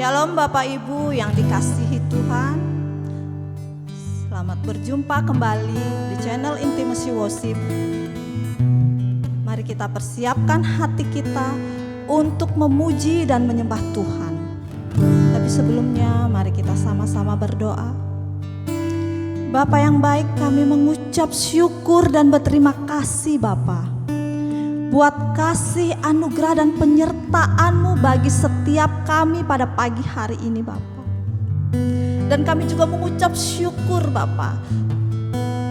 Shalom Bapak Ibu yang dikasihi Tuhan. Selamat berjumpa kembali di channel Intimacy Worship. Mari kita persiapkan hati kita untuk memuji dan menyembah Tuhan. Tapi sebelumnya mari kita sama-sama berdoa. Bapa yang baik, kami mengucap syukur dan berterima kasih Bapa, buat kasih, anugerah dan penyertaan-Mu bagi setiap kami pada pagi hari ini Bapa. Dan kami juga mengucap syukur Bapa,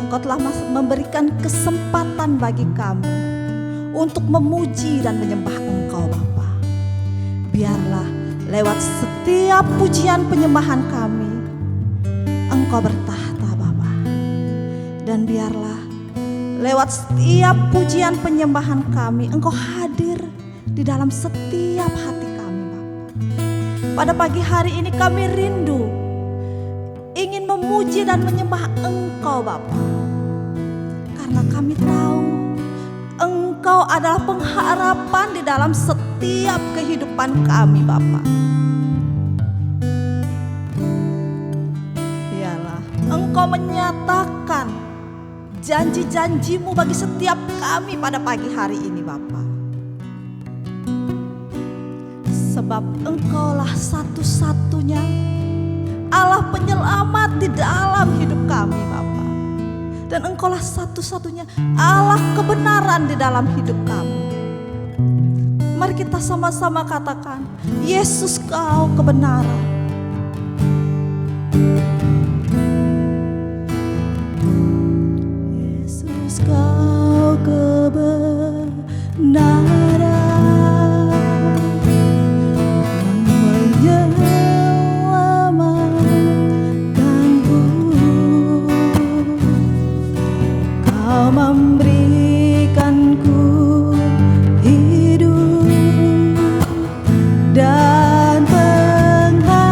Engkau telah memberikan kesempatan bagi kami untuk memuji dan menyembah Engkau Bapa. Biarlah lewat setiap pujian penyembahan kami, Engkau bertahta Bapa. Dan biarlah lewat setiap pujian penyembahan kami, Engkau hadir di dalam setiap hati kami Bapa. Pada pagi hari ini kami rindu, ingin memuji dan menyembah Engkau Bapa. Karena kami tahu Engkau adalah pengharapan di dalam setiap kehidupan kami Bapa. Biarlah Engkau menyatakan janji-janji-Mu bagi setiap kami pada pagi hari ini Bapa. Sebab Engkaulah satu-satunya Allah penyelamat di dalam hidup kami Bapa. Dan Engkaulah satu-satunya Allah kebenaran di dalam hidup kami. Mari kita sama-sama katakan, Yesus Kau kebenaran. Kau kebenaran yang menyelamatkanku. Kau memberikanku hidup dan pengharapan.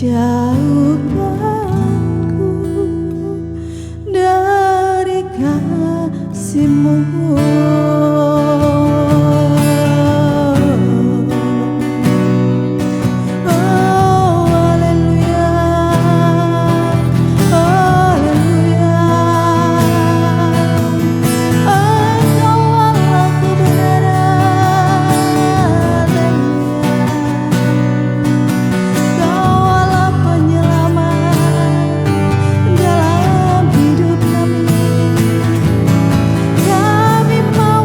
jauhkanku dari kasih-Mu. Mau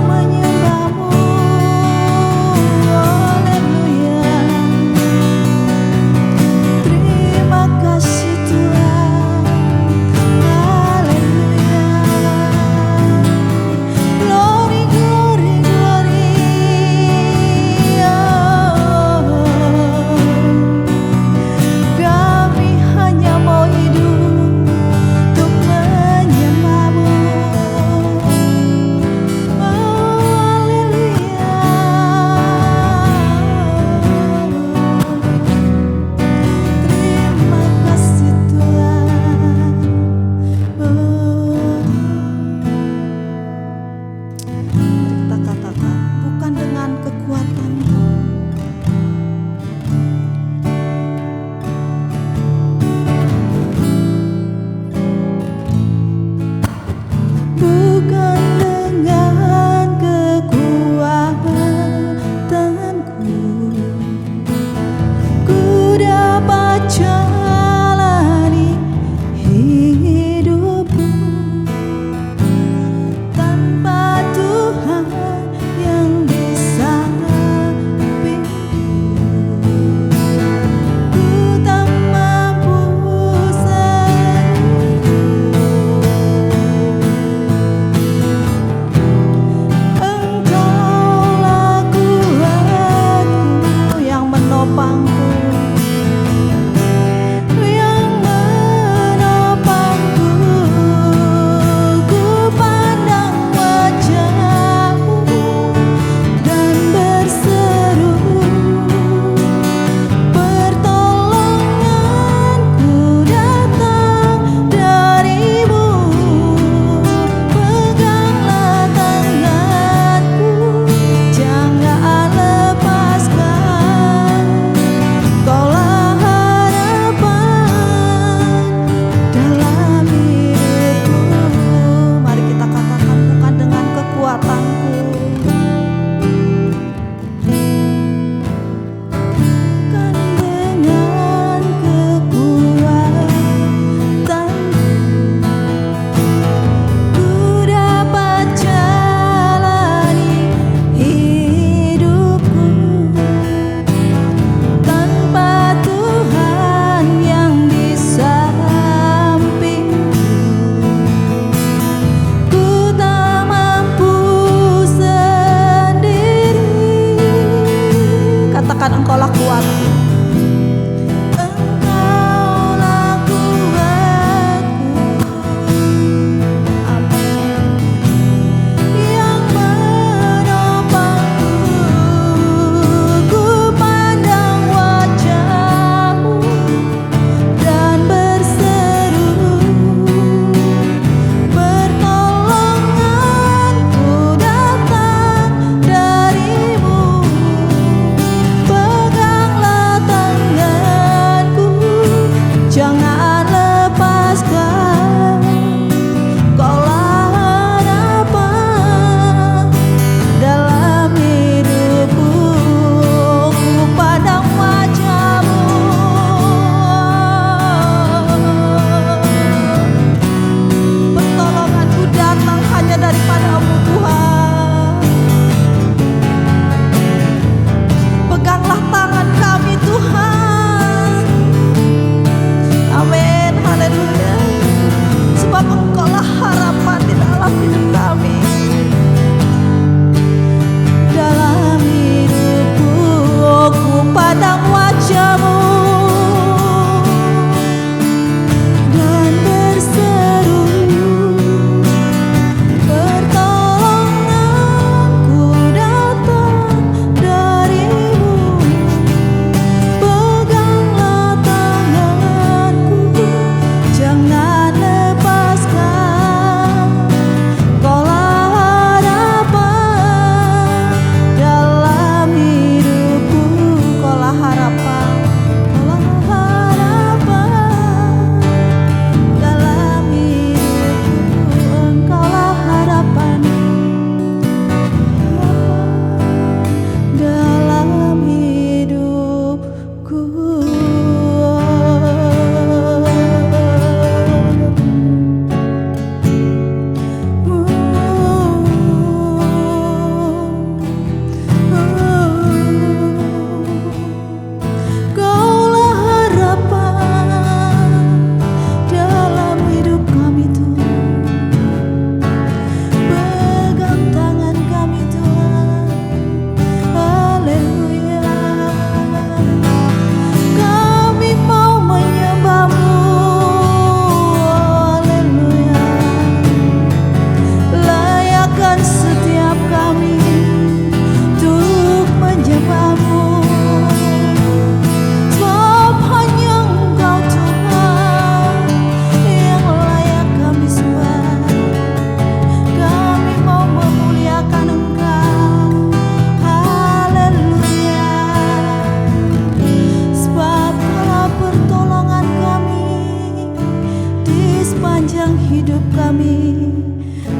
kami.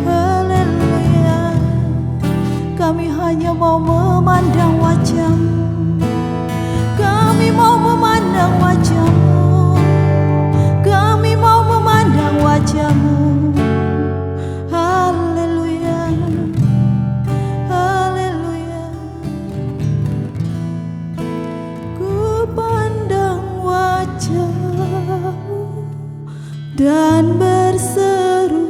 Haleluya. Kami hanya mau memandang wajah-Mu. Kami mau memandang wajah-Mu. Kami mau memandang wajah-Mu. Haleluya. Haleluya. Ku pandang wajah-Mu dan berseru,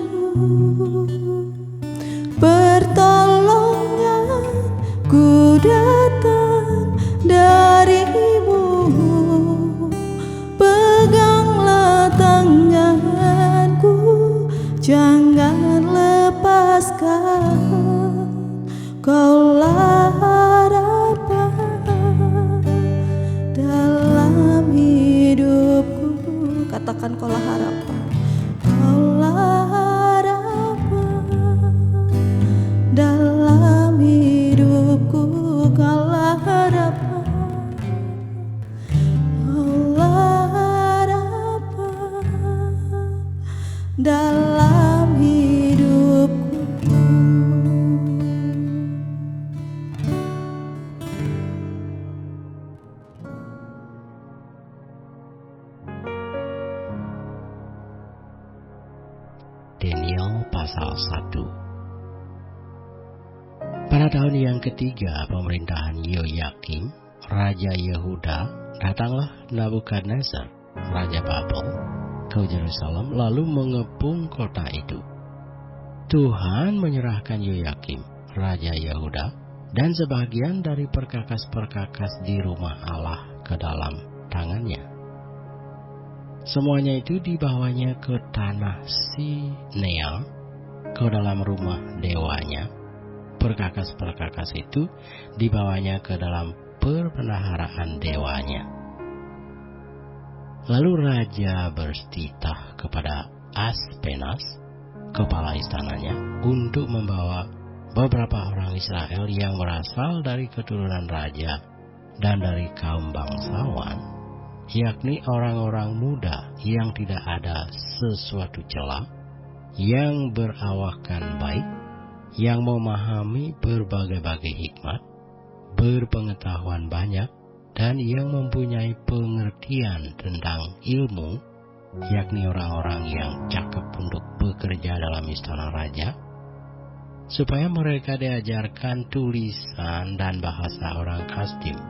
pertolongan ku datang dari-Mu. Peganglah tanganku, jangan lepaskan. Kaulah harapan dalam hidupku. Katakan kaulah harapan. Kaulah harapan dalam hidupku. Kaulah harapan. Kaulah harapan dalam hidupku. Daniel pasal 1. Pada tahun yang ketiga pemerintahan Yoyakim, Raja Yehuda, datanglah Nabukadnezar, Raja Babel, ke Yerusalem lalu mengepung kota itu. Tuhan menyerahkan Yoyakim, Raja Yehuda, dan sebagian dari perkakas-perkakas di rumah Allah ke dalam tangannya. Semuanya itu dibawanya ke tanah Sinear, ke dalam rumah dewanya. Perkakas-perkakas itu dibawanya ke dalam perbendaharaan dewanya. Lalu raja bertitah kepada Aspenas, kepala istananya, untuk membawa beberapa orang Israel yang berasal dari keturunan raja dan dari kaum bangsawan, yakni orang-orang muda yang tidak ada sesuatu celah, yang berawakan baik, yang memahami berbagai-bagai hikmat, berpengetahuan banyak, dan yang mempunyai pengertian tentang ilmu, yakni orang-orang yang cakap untuk bekerja dalam istana raja, supaya mereka diajarkan tulisan dan bahasa orang Kasdim.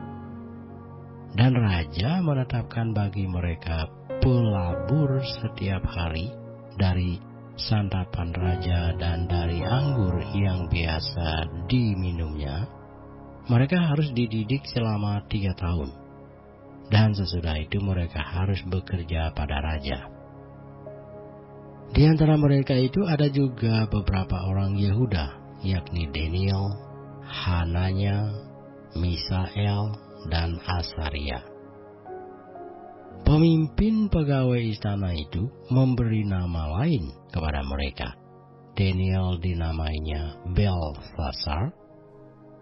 Dan raja menetapkan bagi mereka pelabur setiap hari dari santapan raja dan dari anggur yang biasa diminumnya. Mereka harus dididik selama 3 tahun. Dan sesudah itu mereka harus bekerja pada raja. Di antara mereka itu ada juga beberapa orang Yehuda, yakni Daniel, Hananya, Misael, dan Asaria. Pemimpin pegawai istana itu memberi nama lain kepada mereka. Daniel dinamainya Belshazzar,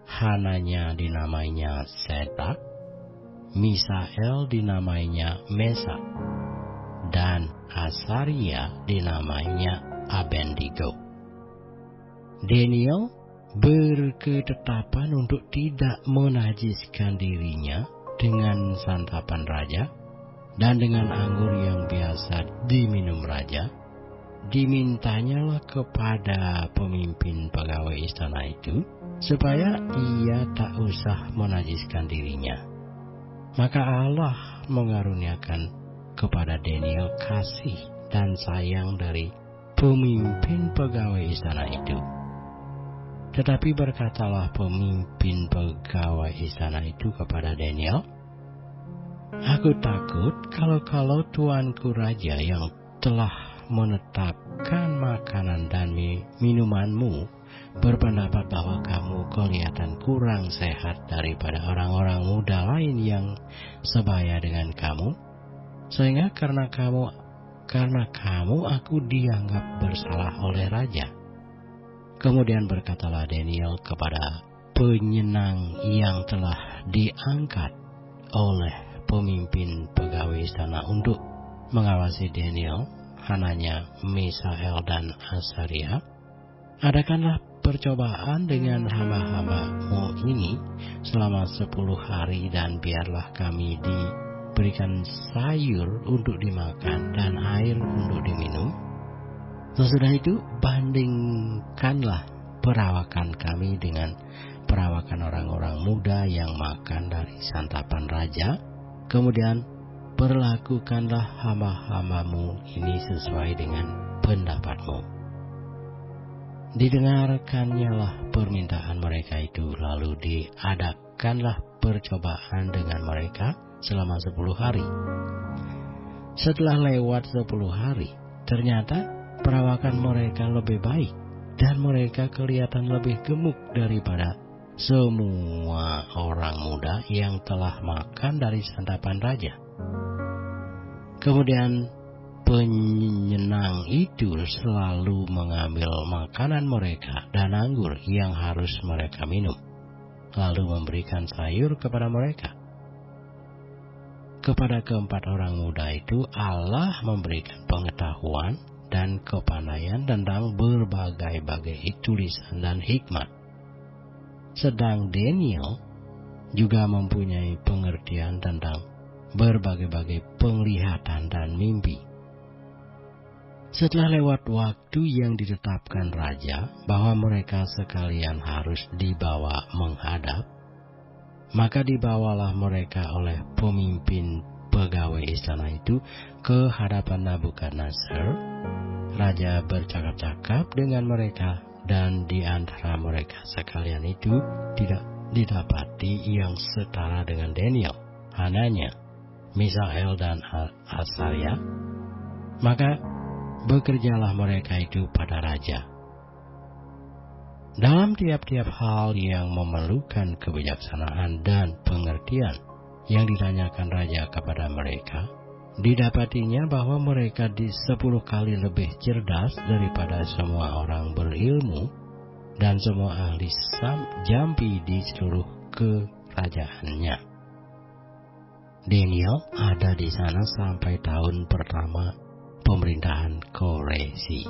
Hananya dinamainya Sedrak, Misael dinamainya Mesak, dan Asaria dinamainya Abednego. Daniel berketetapan untuk tidak menajiskan dirinya dengan santapan raja dan dengan anggur yang biasa diminum raja. Dimintanyalah kepada pemimpin pegawai istana itu supaya ia tak usah menajiskan dirinya. Maka Allah mengaruniakan kepada Daniel kasih dan sayang dari pemimpin pegawai istana itu. Tetapi berkatalah pemimpin pegawai istana itu kepada Daniel, "Aku takut kalau tuanku raja yang telah menetapkan makanan dan minumanmu berpendapat bahwa kamu kelihatan kurang sehat daripada orang-orang muda lain yang sebaya dengan kamu, sehingga karena kamu aku dianggap bersalah oleh raja." Kemudian berkatalah Daniel kepada penyenang yang telah diangkat oleh pemimpin pegawai istana untuk mengawasi Daniel, Hananya, Misael, dan Azaria, adakanlah percobaan dengan hamba-hambamu ini selama 10 hari, dan biarlah kami diberikan sayur untuk dimakan dan air untuk diminum. Sesudah itu bandingkanlah perawakan kami dengan perawakan orang-orang muda yang makan dari santapan raja. Kemudian perlakukanlah hamba-hambamu ini sesuai dengan pendapatmu. Didengarkannyalah permintaan mereka itu, lalu diadakanlah percobaan dengan mereka selama 10 hari. Setelah lewat 10 hari, ternyata perawakan mereka lebih baik, dan mereka kelihatan lebih gemuk daripada semua orang muda yang telah makan dari santapan raja. Kemudian penyenang itu selalu mengambil makanan mereka dan anggur yang harus mereka minum, lalu memberikan sayur kepada mereka. Kepada keempat orang muda itu Allah memberikan pengetahuan dan kepandaian tentang berbagai-bagai tulisan dan hikmat. Sedang Daniel juga mempunyai pengertian tentang berbagai-bagai penglihatan dan mimpi. Setelah lewat waktu yang ditetapkan raja bahwa mereka sekalian harus dibawa menghadap, maka dibawalah mereka oleh pemimpin pegawai istana itu ke hadapan Nabukadnezar. Raja bercakap-cakap dengan mereka, dan di antara mereka sekalian itu tidak didapati yang setara dengan Daniel, Hananya, Misael, dan Azaria. Maka bekerjalah mereka itu pada raja. Dalam tiap-tiap hal yang memerlukan kebijaksanaan dan pengertian yang ditanyakan raja kepada mereka, didapatinya bahwa mereka 10 kali lebih cerdas daripada semua orang berilmu dan semua ahli jampi di seluruh kerajaannya. Daniel ada di sana sampai tahun pertama pemerintahan Koresi.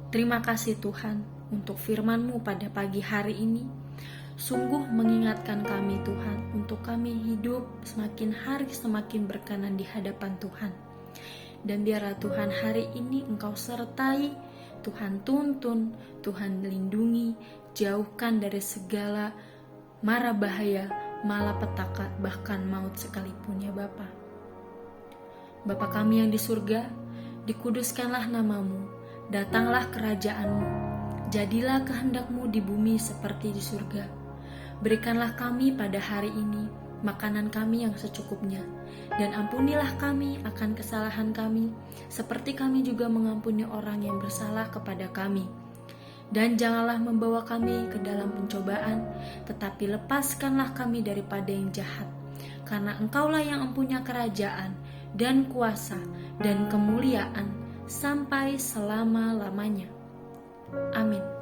Terima kasih Tuhan untuk firman-Mu pada pagi hari ini. Sungguh mengingatkan kami Tuhan untuk kami hidup semakin hari semakin berkenan di hadapan Tuhan. Dan biarlah Tuhan hari ini Engkau sertai, Tuhan tuntun, Tuhan lindungi, jauhkan dari segala mara bahaya, malapetaka, bahkan maut sekalipun ya Bapa. Bapa kami yang di surga, dikuduskanlah nama-Mu, datanglah kerajaan-Mu, jadilah kehendak-Mu di bumi seperti di surga. Berikanlah kami pada hari ini makanan kami yang secukupnya, dan ampunilah kami akan kesalahan kami, seperti kami juga mengampuni orang yang bersalah kepada kami. Dan janganlah membawa kami ke dalam pencobaan, tetapi lepaskanlah kami daripada yang jahat. Karena Engkaulah yang mempunyai kerajaan, dan kuasa, dan kemuliaan, sampai selama-lamanya. Amin.